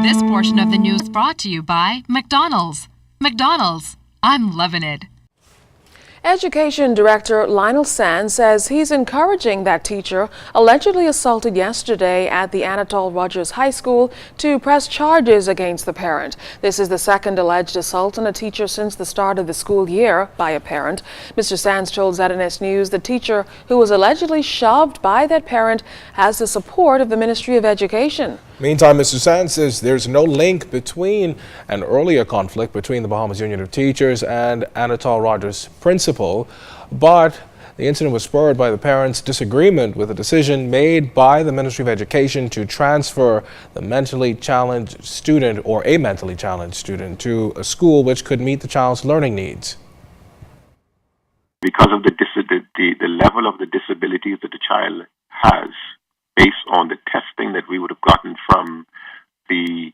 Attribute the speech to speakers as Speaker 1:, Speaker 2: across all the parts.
Speaker 1: This portion of the news brought to you by McDonald's. McDonald's, I'm loving it.
Speaker 2: Education Director Lionel Sands says he's encouraging that teacher allegedly assaulted yesterday at the Anatole Rogers High School to press charges against the parent. This is the second alleged assault on a teacher since the start of the school year by a parent. Mr. Sands told ZNS News the teacher who was allegedly shoved by that parent has the support of the Ministry of Education.
Speaker 3: Meantime, Mr. Sands says there's no link between an earlier conflict between the Bahamas Union of Teachers and Anatole Rogers' principal, but the incident was spurred by the parents' disagreement with a decision made by the Ministry of Education to transfer the mentally challenged student or a mentally challenged student to a school which could meet the child's learning needs.
Speaker 4: Because of the level of the disabilities that the child has, based on the testing that we would have gotten from the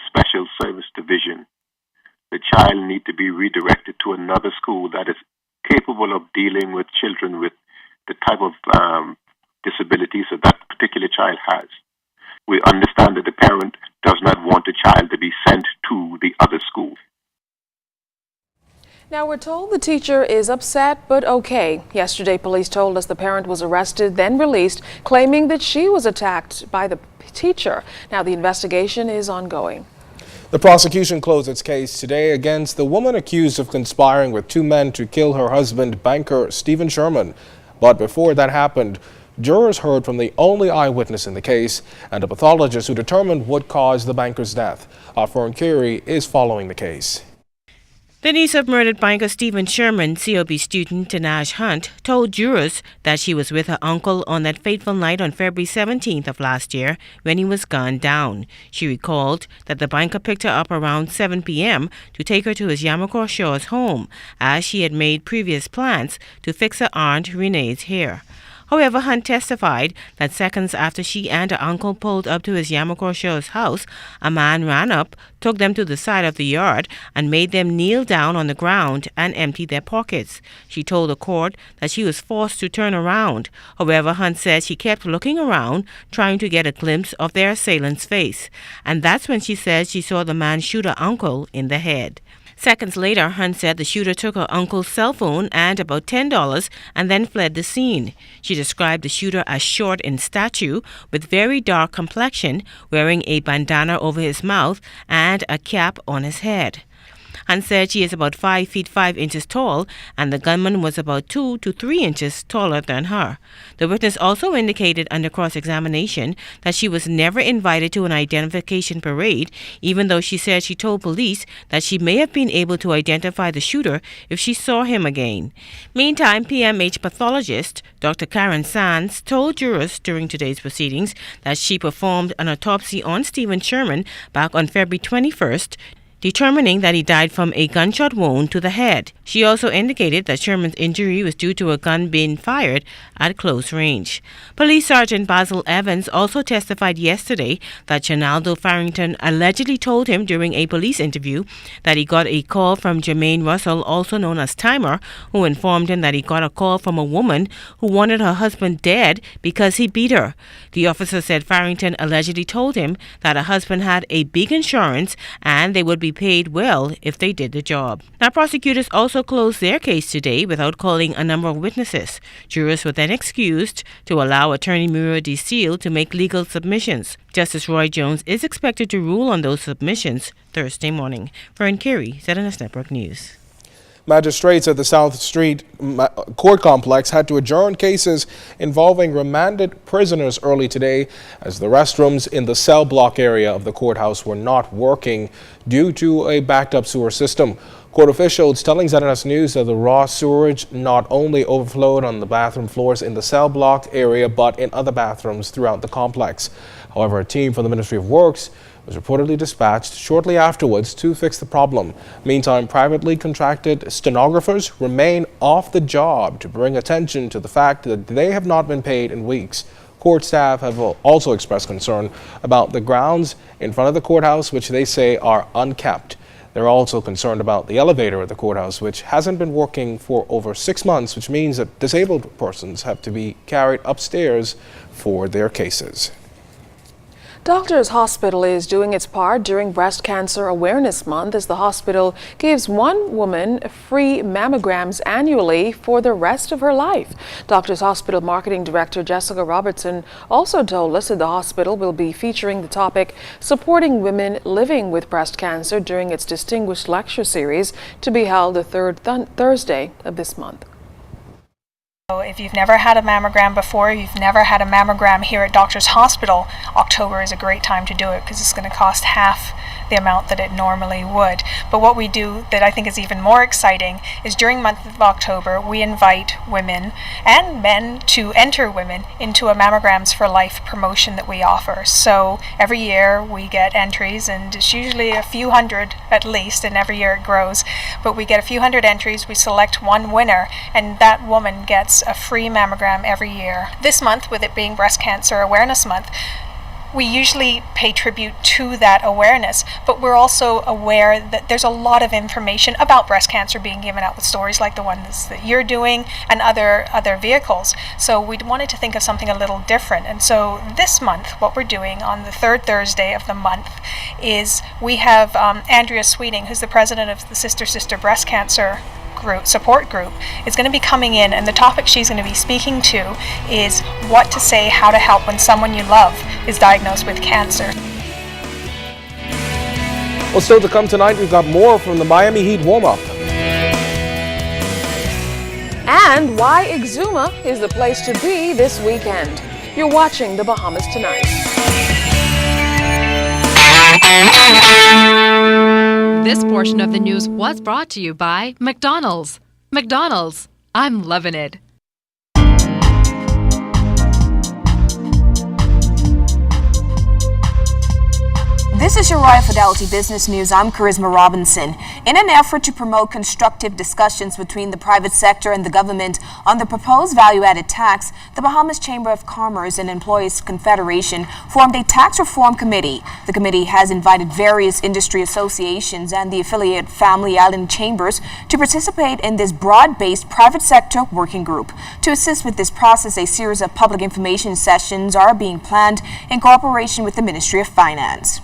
Speaker 4: Special Service Division, the child needs to be redirected to another school that is capable of dealing with children with the type of disabilities that that particular child has. We understand that the parent does not want the child to be sent to the other school.
Speaker 2: Now, we're told the teacher is upset but okay. Yesterday, police told us the parent was arrested, then released, claiming that she was attacked by the teacher. Now, the investigation is ongoing.
Speaker 3: The prosecution closed its case today against the woman accused of conspiring with two men to kill her husband, banker Stephen Sherman. But before that happened, jurors heard from the only eyewitness in the case and a pathologist who determined what caused the banker's death. Our foreign inquiry is following the case.
Speaker 5: The niece of murdered banker Stephen Sherman, COB student Tanaj Hunt, told jurors that she was with her uncle on that fateful night on February 17th of last year when he was gunned down. She recalled that the banker picked her up around 7 p.m. to take her to his Yamacore Shores home, as she had made previous plans to fix her aunt Renee's hair. However, Hunt testified that seconds after she and her uncle pulled up to his Yamacore Shores house, a man ran up, took them to the side of the yard, and made them kneel down on the ground and empty their pockets. She told the court that she was forced to turn around. However, Hunt said she kept looking around, trying to get a glimpse of their assailant's face. And that's when she said she saw the man shoot her uncle in the head. Seconds later, Hunt said the shooter took her uncle's cell phone and about $10 and then fled the scene. She described the shooter as short in stature, with very dark complexion, wearing a bandana over his mouth and a cap on his head. Hunt said she is about 5 feet 5 inches tall and the gunman was about 2 to 3 inches taller than her. The witness also indicated under cross-examination that she was never invited to an identification parade, even though she said she told police that she may have been able to identify the shooter if she saw him again. Meantime, PMH pathologist Dr. Karen Sands told jurors during today's proceedings that she performed an autopsy on Stephen Sherman back on February 21st, determining that he died from a gunshot wound to the head. She also indicated that Sherman's injury was due to a gun being fired at close range. Police Sergeant Basil Evans also testified yesterday that Chenaldo Farrington allegedly told him during a police interview that he got a call from Jermaine Russell, also known as Timer, who informed him that he got a call from a woman who wanted her husband dead because he beat her. The officer said Farrington allegedly told him that her husband had a big insurance and they would be paid well if they did the job. Now, prosecutors also closed their case today without calling a number of witnesses. Jurors were then excused to allow Attorney Muriel D. Steele to make legal submissions. Justice Roy Jones is expected to rule on those submissions Thursday morning. Fern Carey, ZNS Network News.
Speaker 3: Magistrates at the South Street Court Complex had to adjourn cases involving remanded prisoners early today as the restrooms in the cell block area of the courthouse were not working due to a backed up sewer system. Court officials telling ZNS News that the raw sewage not only overflowed on the bathroom floors in the cell block area but in other bathrooms throughout the complex. However, a team from the Ministry of Works was reportedly dispatched shortly afterwards to fix the problem. Meantime, privately contracted stenographers remain off the job to bring attention to the fact that they have not been paid in weeks. Court staff have also expressed concern about the grounds in front of the courthouse, which they say are unkept. They're also concerned about the elevator at the courthouse, which hasn't been working for over 6 months, which means that disabled persons have to be carried upstairs for their cases.
Speaker 2: Doctors Hospital is doing its part during Breast Cancer Awareness Month as the hospital gives one woman free mammograms annually for the rest of her life. Doctors Hospital Marketing Director Jessica Robertson also told us that the hospital will be featuring the topic supporting women living with breast cancer during its distinguished lecture series to be held the third Thursday of this month.
Speaker 6: So if you've never had a mammogram before, you've never had a mammogram here at Doctors Hospital, October is a great time to do it because it's going to cost half the amount that it normally would. But what we do that I think is even more exciting is during the month of October, we invite women and men to enter women into a Mammograms for Life promotion that we offer. So every year we get entries, and it's usually a few hundred at least, and every year it grows. But we get a few hundred entries, we select one winner, and that woman gets a free mammogram every year. This month, with it being Breast Cancer Awareness Month, we usually pay tribute to that awareness, but we're also aware that there's a lot of information about breast cancer being given out with stories like the ones that you're doing and other vehicles. So we wanted to think of something a little different. And so this month, what we're doing on the third Thursday of the month is we have Andrea Sweeting, who's the president of the Sister Breast Cancer support group, is going to be coming in, and the topic she's going to be speaking to is what to say, how to help when someone you love is diagnosed with cancer.
Speaker 3: Well, still to come tonight, we've got more from the Miami Heat warm-up.
Speaker 2: And why Exuma is the place to be this weekend. You're watching the Bahamas Tonight.
Speaker 1: This portion of the news was brought to you by McDonald's. McDonald's, I'm loving it.
Speaker 7: This is your Royal Fidelity Business News. I'm Karissma Robinson. In an effort to promote constructive discussions between the private sector and the government on the proposed value-added tax, the Bahamas Chamber of Commerce and Employees Confederation formed a tax reform committee. The committee has invited various industry associations and the affiliate Family Island Chambers to participate in this broad-based private sector working group. To assist with this process, a series of public information sessions are being planned in cooperation with the Ministry of Finance.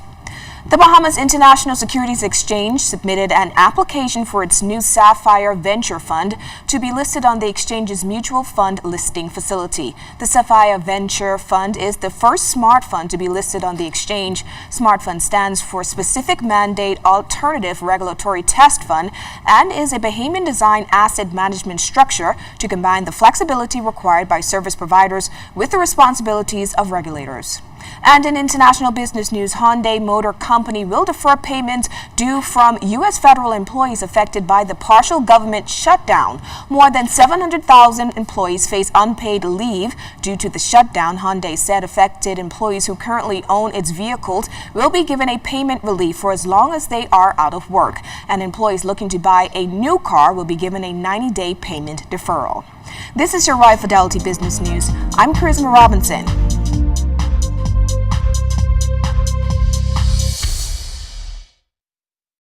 Speaker 7: The Bahamas International Securities Exchange submitted an application for its new Sapphire Venture Fund to be listed on the exchange's mutual fund listing facility. The Sapphire Venture Fund is the first smart fund to be listed on the exchange. Smart Fund stands for Specific Mandate Alternative Regulatory Test Fund and is a Bahamian design asset management structure to combine the flexibility required by service providers with the responsibilities of regulators. And in international business news, Hyundai Motor Company will defer payments due from U.S. federal employees affected by the partial government shutdown. More than 700,000 employees face unpaid leave due to the shutdown. Hyundai said affected employees who currently own its vehicles will be given a payment relief for as long as they are out of work. And employees looking to buy a new car will be given a 90-day payment deferral. This is your Royal Fidelity Business News. I'm Karissma Robinson.